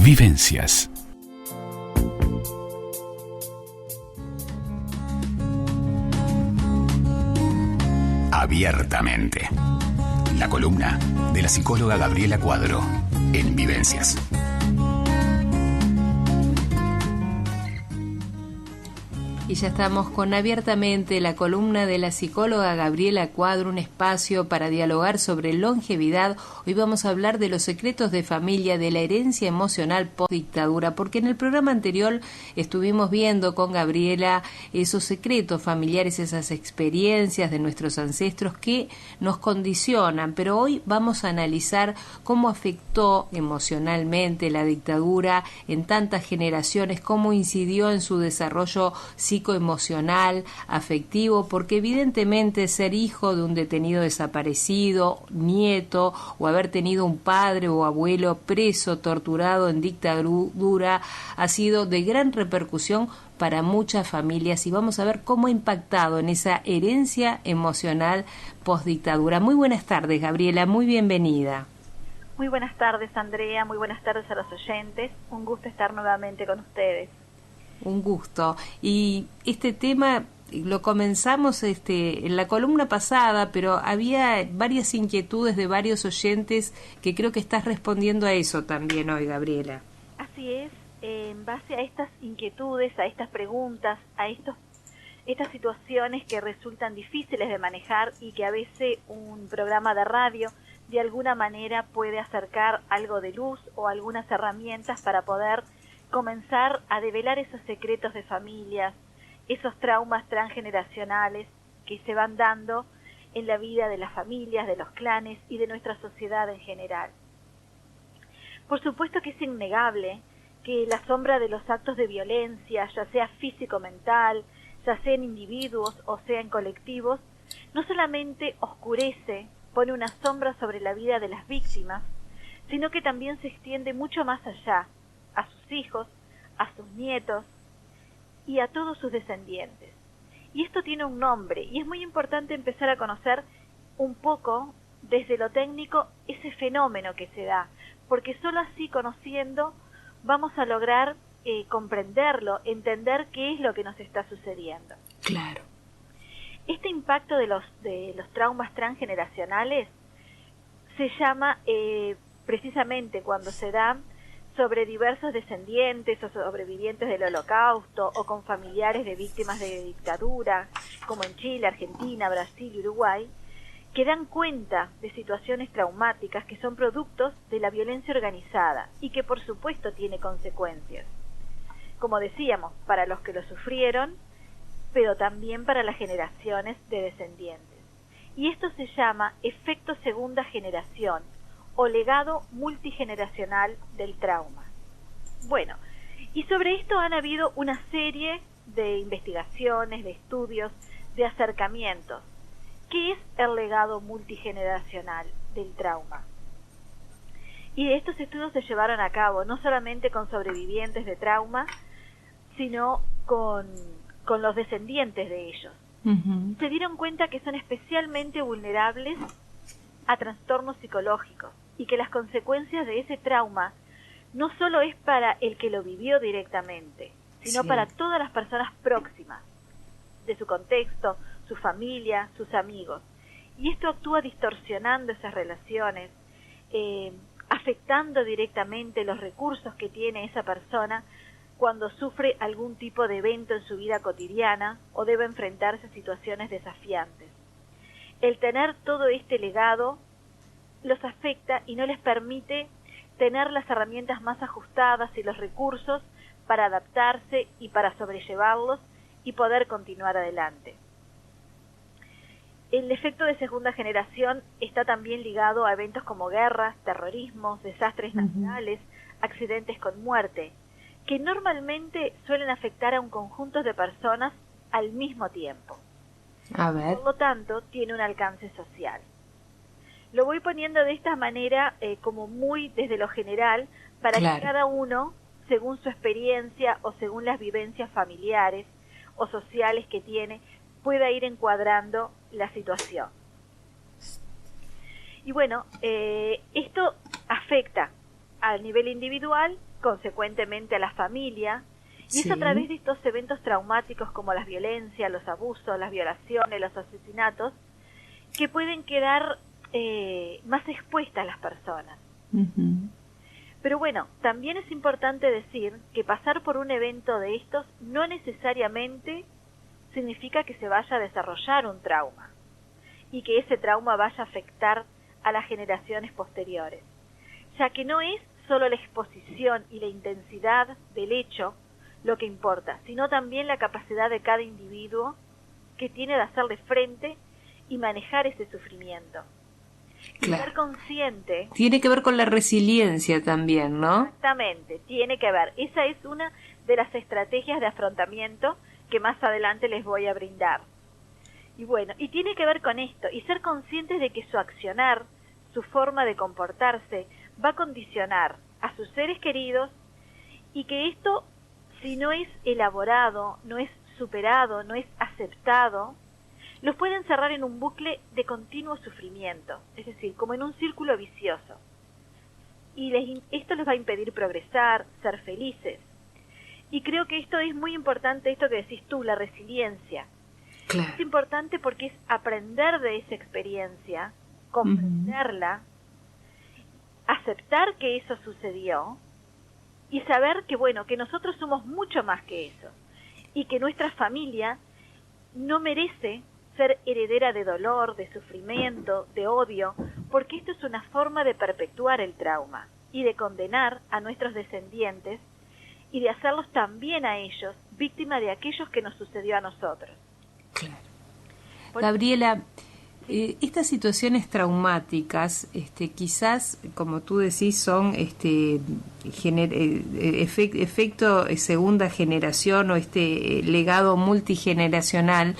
Vivencias. Abiertamente. La columna de la psicóloga Gabriela Cuadro en Vivencias. Y ya estamos con Abiertamente, la columna de la psicóloga Gabriela Cuadro, un espacio para dialogar sobre longevidad. Hoy vamos a hablar de los secretos de familia, de la herencia emocional post-dictadura, porque en el programa anterior estuvimos viendo con Gabriela esos secretos familiares, esas experiencias de nuestros ancestros que nos condicionan, pero hoy vamos a analizar cómo afectó emocionalmente la dictadura en tantas generaciones, cómo incidió en su desarrollo psicoemocional, afectivo, porque evidentemente ser hijo de un detenido desaparecido, nieto, o haber tenido un padre o abuelo preso, torturado en dictadura, ha sido de gran repercusión para muchas familias, y vamos a ver cómo ha impactado en esa herencia emocional post-dictadura. Muy buenas tardes, Gabriela, muy bienvenida. Muy buenas tardes, Andrea, muy buenas tardes a los oyentes. Un gusto estar nuevamente con ustedes. Un gusto. Y este tema lo comenzamos en la columna pasada, pero había varias inquietudes de varios oyentes que creo que estás respondiendo a eso también hoy, Gabriela. Así es, en base a estas inquietudes, a estas preguntas, a estas situaciones que resultan difíciles de manejar y que a veces un programa de radio de alguna manera puede acercar algo de luz o algunas herramientas para poder comenzar a develar esos secretos de familias, esos traumas transgeneracionales que se van dando en la vida de las familias, de los clanes y de nuestra sociedad en general. Por supuesto que es innegable que la sombra de los actos de violencia, ya sea físico-mental, ya sea en individuos o sea en colectivos, no solamente oscurece, pone una sombra sobre la vida de las víctimas, sino que también se extiende mucho más allá, a sus hijos, a sus nietos y a todos sus descendientes. Y esto tiene un nombre, y es muy importante empezar a conocer un poco, desde lo técnico, ese fenómeno que se da, porque solo así, conociendo, vamos a lograr comprenderlo, entender qué es lo que nos está sucediendo. Claro. Este impacto de los traumas transgeneracionales se llama, precisamente cuando se dan sobre diversos descendientes o sobrevivientes del Holocausto o con familiares de víctimas de dictadura, como en Chile, Argentina, Brasil y Uruguay, que dan cuenta de situaciones traumáticas que son productos de la violencia organizada y que por supuesto tiene consecuencias, como decíamos, para los que lo sufrieron, pero también para las generaciones de descendientes. Y esto se llama efecto segunda generación, o legado multigeneracional del trauma. Bueno, y sobre esto han habido una serie de investigaciones, de estudios, de acercamientos. ¿Qué es el legado multigeneracional del trauma? Y estos estudios se llevaron a cabo no solamente con sobrevivientes de trauma, sino con los descendientes de ellos. Uh-huh. Se dieron cuenta que son especialmente vulnerables a trastornos psicológicos y que las consecuencias de ese trauma no solo es para el que lo vivió directamente, sino para todas las personas próximas de su contexto, su familia, sus amigos. Y esto actúa distorsionando esas relaciones, afectando directamente los recursos que tiene esa persona cuando sufre algún tipo de evento en su vida cotidiana o debe enfrentarse a situaciones desafiantes. El tener todo este legado los afecta y no les permite tener las herramientas más ajustadas y los recursos para adaptarse y para sobrellevarlos y poder continuar adelante. El efecto de segunda generación está también ligado a eventos como guerras, terrorismos, desastres naturales, accidentes con muerte, que normalmente suelen afectar a un conjunto de personas al mismo tiempo. A ver. Por lo tanto, tiene un alcance social. Lo voy poniendo de esta manera, como muy desde lo general, para que cada uno, según su experiencia o según las vivencias familiares o sociales que tiene, pueda ir encuadrando la situación. Y bueno, esto afecta a nivel individual, consecuentemente a la familia, y es a través de estos eventos traumáticos como las violencias, los abusos, las violaciones, los asesinatos, que pueden quedar más expuestas las personas. Pero bueno, también es importante decir que pasar por un evento de estos no necesariamente significa que se vaya a desarrollar un trauma y que ese trauma vaya a afectar a las generaciones posteriores, ya que no es solo la exposición y la intensidad del hecho lo que importa, sino también la capacidad de cada individuo que tiene de hacerle frente y manejar ese sufrimiento. Claro. Ser consciente... Tiene que ver con la resiliencia también, ¿no? Exactamente, tiene que ver. Esa es una de las estrategias de afrontamiento que más adelante les voy a brindar. Y bueno, y tiene que ver con esto, y ser conscientes de que su accionar, su forma de comportarse, va a condicionar a sus seres queridos, y que esto, si no es elaborado, no es superado, no es aceptado, los puede encerrar en un bucle de continuo sufrimiento, es decir, como en un círculo vicioso. Y esto les va a impedir progresar, ser felices. Y creo que esto es muy importante, esto que decís tú, la resiliencia. Claro. Es importante porque es aprender de esa experiencia, comprenderla, aceptar que eso sucedió y saber que, bueno, que nosotros somos mucho más que eso y que nuestra familia no merece ser heredera de dolor, de sufrimiento, de odio, porque esto es una forma de perpetuar el trauma y de condenar a nuestros descendientes y de hacerlos también a ellos víctimas de aquellos que nos sucedió a nosotros. Claro. Gabriela, estas situaciones traumáticas, quizás, como tú decís, son efecto segunda generación o legado multigeneracional.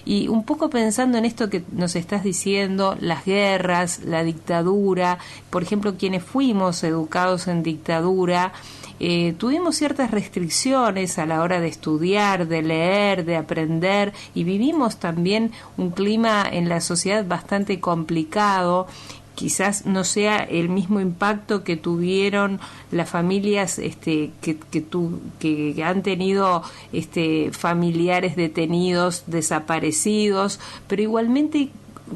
Y un poco pensando en esto que nos estás diciendo, las guerras, la dictadura, por ejemplo, quienes fuimos educados en dictadura, tuvimos ciertas restricciones a la hora de estudiar, de leer, de aprender, y vivimos también un clima en la sociedad bastante complicado. Quizás no sea el mismo impacto que tuvieron las familias que han tenido familiares detenidos, desaparecidos, pero igualmente,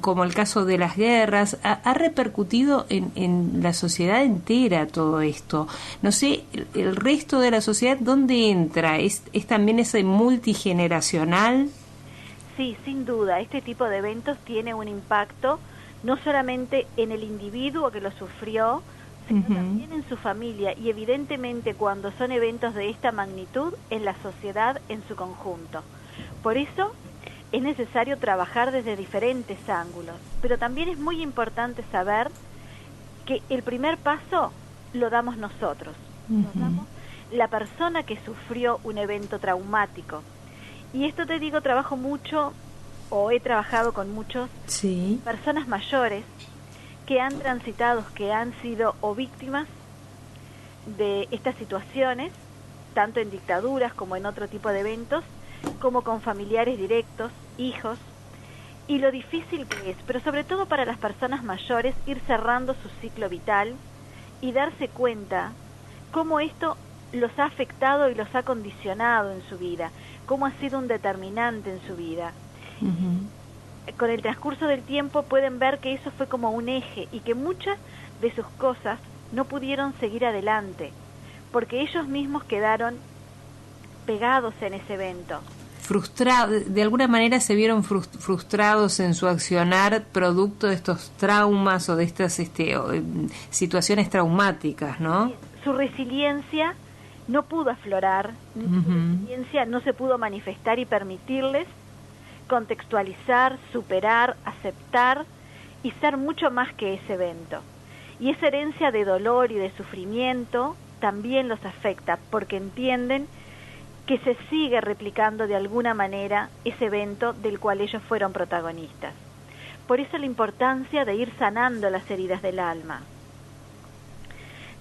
como el caso de las guerras, ha repercutido en la sociedad entera todo esto. No sé, el resto de la sociedad, ¿dónde entra? ¿Es también ese multigeneracional? Sí, sin duda, este tipo de eventos tiene un impacto no solamente en el individuo que lo sufrió, sino también en su familia, y evidentemente cuando son eventos de esta magnitud, en la sociedad en su conjunto. Por eso es necesario trabajar desde diferentes ángulos, pero también es muy importante saber que el primer paso lo damos nosotros, nos damos la persona que sufrió un evento traumático. Y esto te digo, trabajo mucho, o he trabajado con muchos personas mayores que han transitado, que han sido o víctimas de estas situaciones, tanto en dictaduras como en otro tipo de eventos, como con familiares directos, hijos, y lo difícil que es, pero sobre todo para las personas mayores, ir cerrando su ciclo vital y darse cuenta cómo esto los ha afectado y los ha condicionado en su vida, cómo ha sido un determinante en su vida. Con el transcurso del tiempo pueden ver que eso fue como un eje y que muchas de sus cosas no pudieron seguir adelante porque ellos mismos quedaron pegados en ese evento. Frustrados, de alguna manera se vieron frustrados en su accionar producto de estos traumas o de estas situaciones traumáticas, ¿no? Su resiliencia no pudo aflorar, su resiliencia no se pudo manifestar y permitirles contextualizar, superar, aceptar y ser mucho más que ese evento. Y esa herencia de dolor y de sufrimiento también los afecta porque entienden que se sigue replicando de alguna manera ese evento del cual ellos fueron protagonistas. Por eso la importancia de ir sanando las heridas del alma.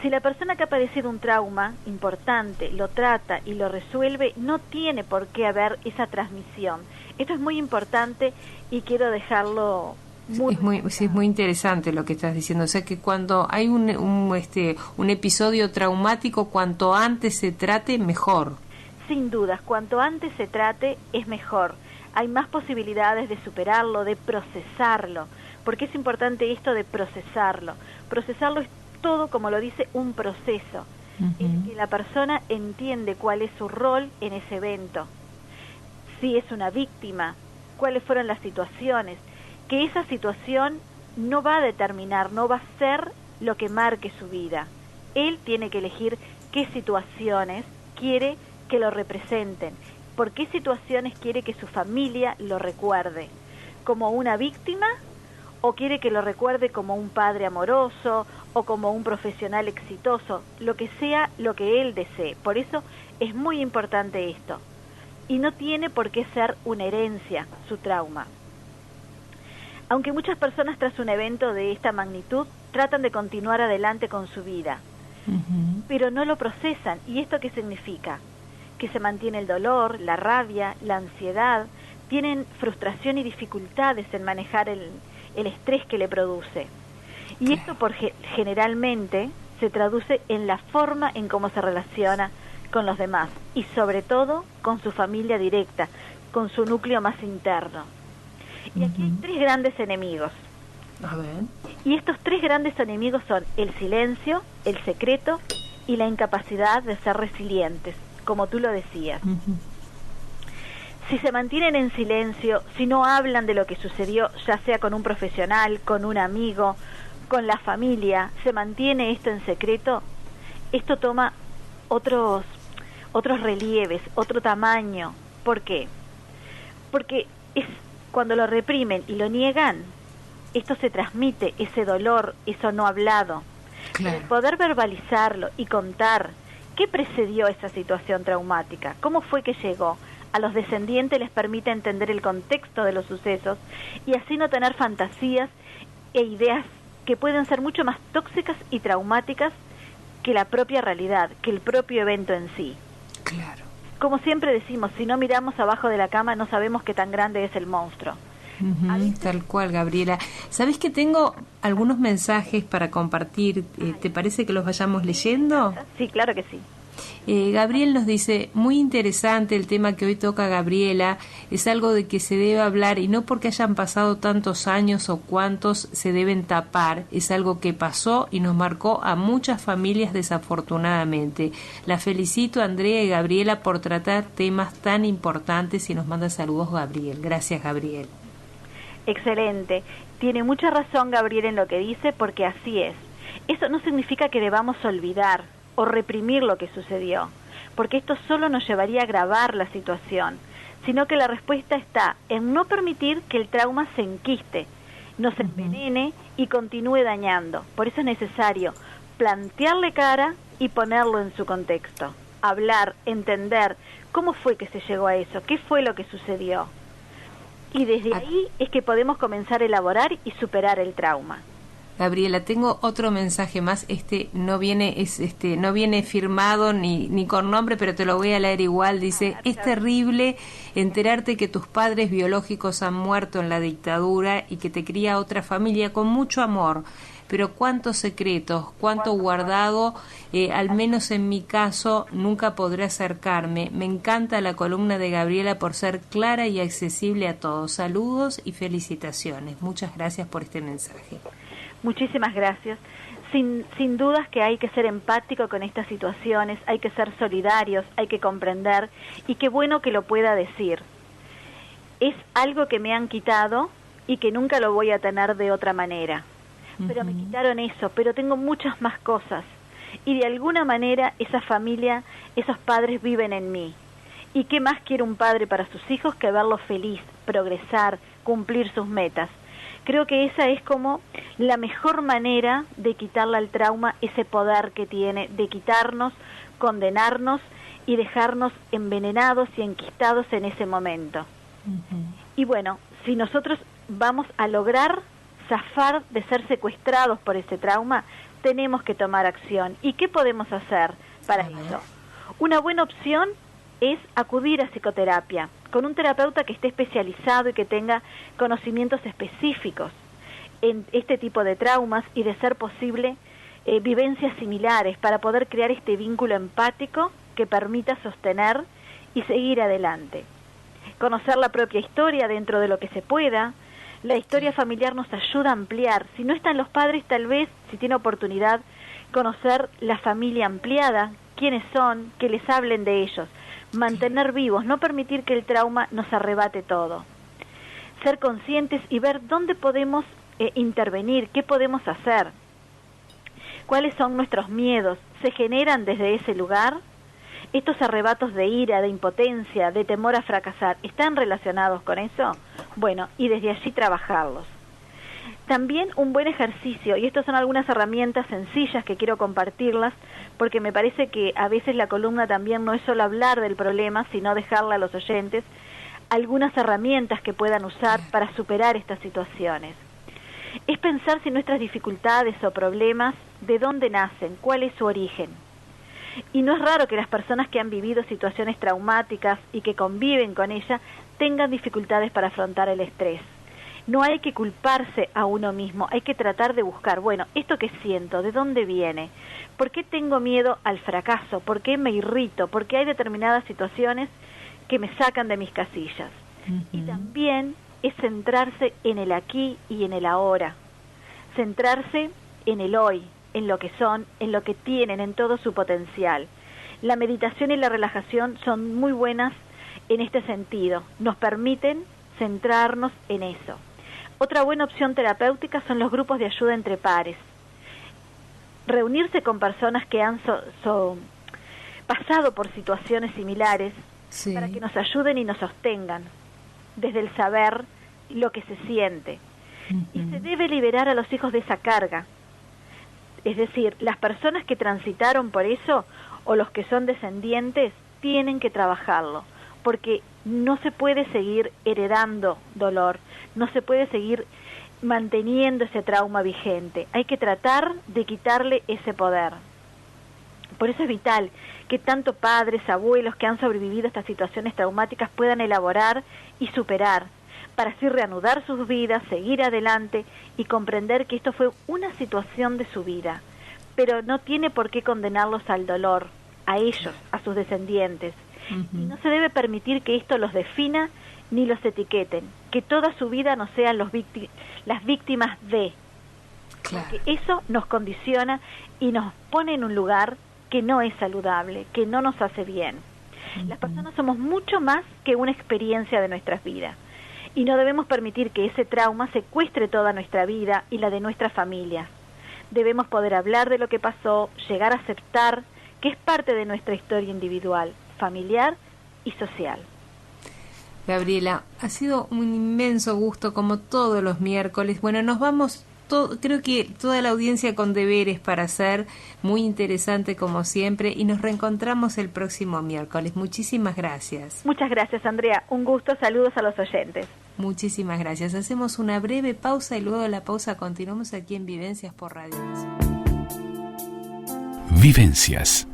Si la persona que ha padecido un trauma importante lo trata y lo resuelve, no tiene por qué haber esa transmisión. Esto es muy importante y quiero dejarlo Sí, es muy interesante lo que estás diciendo. O sea que cuando hay un episodio traumático, cuanto antes se trate, mejor. Sin dudas, cuanto antes se trate, es mejor. Hay más posibilidades de superarlo, de procesarlo. Porque es importante esto de procesarlo. Procesarlo es todo, como lo dice, un proceso. Es que la persona entiende cuál es su rol en ese evento. Si es una víctima, cuáles fueron las situaciones. Que esa situación no va a determinar, no va a ser lo que marque su vida. Él tiene que elegir qué situaciones quiere que lo representen, por qué situaciones quiere que su familia lo recuerde, como una víctima o quiere que lo recuerde como un padre amoroso o como un profesional exitoso, lo que sea lo que él desee. Por eso es muy importante esto. Y no tiene por qué ser una herencia su trauma. Aunque muchas personas tras un evento de esta magnitud tratan de continuar adelante con su vida, pero no lo procesan. ¿Y esto qué significa? Que se mantiene el dolor, la rabia, la ansiedad, tienen frustración y dificultades en manejar el estrés que le produce. Y esto generalmente se traduce en la forma en cómo se relaciona con los demás y sobre todo con su familia directa, con su núcleo más interno. Y aquí hay 3 grandes enemigos. A ver. Y estos 3 grandes enemigos son el silencio, el secreto y la incapacidad de ser resilientes, como tú lo decías. Si se mantienen en silencio, si no hablan de lo que sucedió, ya sea con un profesional, con un amigo, con la familia, se mantiene esto en secreto, esto toma otros relieves, otro tamaño. ¿Por qué? Porque es cuando lo reprimen y lo niegan, esto se transmite, ese dolor, eso no hablado. Claro. El poder verbalizarlo y contar qué precedió esa situación traumática, cómo fue que llegó, a los descendientes les permite entender el contexto de los sucesos y así no tener fantasías e ideas que pueden ser mucho más tóxicas y traumáticas que la propia realidad, que el propio evento en sí. Claro. Como siempre decimos, si no miramos abajo de la cama no sabemos qué tan grande es el monstruo. Tal cual, Gabriela. ¿Sabés que tengo algunos mensajes para compartir? ¿Te parece que los vayamos leyendo? Sí, claro que sí. Gabriel nos dice, muy interesante el tema que hoy toca Gabriela, es algo de que se debe hablar y no porque hayan pasado tantos años o cuántos se deben tapar, es algo que pasó y nos marcó a muchas familias desafortunadamente. La felicito a Andrea y Gabriela por tratar temas tan importantes y nos manda saludos Gabriel. Gracias, Gabriel. Excelente. Tiene mucha razón Gabriel en lo que dice porque así es. Eso no significa que debamos olvidar o reprimir lo que sucedió, porque esto solo nos llevaría a agravar la situación, sino que la respuesta está en no permitir que el trauma se enquiste, nos envenene y continúe dañando. Por eso es necesario plantearle cara y ponerlo en su contexto, hablar, entender cómo fue que se llegó a eso, qué fue lo que sucedió. Y desde ahí es que podemos comenzar a elaborar y superar el trauma. Gabriela, tengo otro mensaje más, no viene firmado ni con nombre, pero te lo voy a leer igual. Dice, es terrible enterarte que tus padres biológicos han muerto en la dictadura y que te cría otra familia con mucho amor, pero cuántos secretos, cuánto guardado, al menos en mi caso nunca podré acercarme. Me encanta la columna de Gabriela por ser clara y accesible a todos. Saludos y felicitaciones. Muchas gracias por este mensaje. Muchísimas gracias. Sin dudas que hay que ser empático con estas situaciones, hay que ser solidarios, hay que comprender, y qué bueno que lo pueda decir. Es algo que me han quitado y que nunca lo voy a tener de otra manera. Pero me quitaron eso, pero tengo muchas más cosas. Y de alguna manera esa familia, esos padres viven en mí. ¿Y qué más quiere un padre para sus hijos que verlos feliz, progresar, cumplir sus metas? Creo que esa es como la mejor manera de quitarle al trauma ese poder que tiene, de quitarnos, condenarnos y dejarnos envenenados y enquistados en ese momento. Y bueno, si nosotros vamos a lograr zafar de ser secuestrados por ese trauma, tenemos que tomar acción. ¿Y qué podemos hacer para eso? Una buena opción es acudir a psicoterapia con un terapeuta que esté especializado y que tenga conocimientos específicos. en este tipo de traumas y, de ser posible, vivencias similares para poder crear este vínculo empático que permita sostener y seguir adelante. Conocer la propia historia dentro de lo que se pueda. La historia familiar nos ayuda a ampliar. Si no están los padres, tal vez, si tiene oportunidad, conocer la familia ampliada, quiénes son, que les hablen de ellos. Mantener vivos, no permitir que el trauma nos arrebate todo. Ser conscientes y ver dónde podemos intervenir, qué podemos hacer. ¿Cuáles son nuestros miedos? ¿Se generan desde ese lugar? ¿Estos arrebatos de ira, de impotencia, de temor a fracasar, están relacionados con eso? Bueno, y desde allí trabajarlos. También un buen ejercicio, y estas son algunas herramientas sencillas que quiero compartirlas, porque me parece que a veces la columna también no es solo hablar del problema, sino dejarle a los oyentes algunas herramientas que puedan usar para superar estas situaciones. Es pensar si nuestras dificultades o problemas, de dónde nacen, cuál es su origen. Y no es raro que las personas que han vivido situaciones traumáticas y que conviven con ella tengan dificultades para afrontar el estrés. No hay que culparse a uno mismo, hay que tratar de buscar, bueno, ¿esto que siento? ¿De dónde viene? ¿Por qué tengo miedo al fracaso? ¿Por qué me irrito? ¿Por qué hay determinadas situaciones que me sacan de mis casillas? Y también es centrarse en el aquí y en el ahora, centrarse en el hoy, en lo que son, en lo que tienen, en todo su potencial. La meditación y la relajación son muy buenas en este sentido, nos permiten centrarnos en eso. Otra buena opción terapéutica son los grupos de ayuda entre pares. Reunirse con personas que han pasado por situaciones similares, sí, para que nos ayuden y nos sostengan desde el saber lo que se siente. Y se debe liberar a los hijos de esa carga. Es decir, las personas que transitaron por eso o los que son descendientes tienen que trabajarlo, porque no se puede seguir heredando dolor, no se puede seguir manteniendo ese trauma vigente. Hay que tratar de quitarle ese poder. Por eso es vital que tanto padres, abuelos que han sobrevivido a estas situaciones traumáticas puedan elaborar y superar, para así reanudar sus vidas, seguir adelante y comprender que esto fue una situación de su vida, pero no tiene por qué condenarlos al dolor, a ellos, a sus descendientes. Y no se debe permitir que esto los defina ni los etiqueten, que toda su vida no sean las víctimas de, porque eso nos condiciona y nos pone en un lugar que no es saludable, que no nos hace bien. Las personas somos mucho más que una experiencia de nuestras vidas. Y no debemos permitir que ese trauma secuestre toda nuestra vida y la de nuestras familias. Debemos poder hablar de lo que pasó, llegar a aceptar que es parte de nuestra historia individual, familiar y social. Gabriela, ha sido un inmenso gusto como todos los miércoles. Bueno, nos vamos, creo que toda la audiencia con deberes para hacer, muy interesante como siempre, y nos reencontramos el próximo miércoles. Muchísimas gracias. Muchas gracias, Andrea. Un gusto, saludos a los oyentes. Muchísimas gracias. Hacemos una breve pausa y luego de la pausa continuamos aquí en Vivencias por Radio Nacional. Vivencias.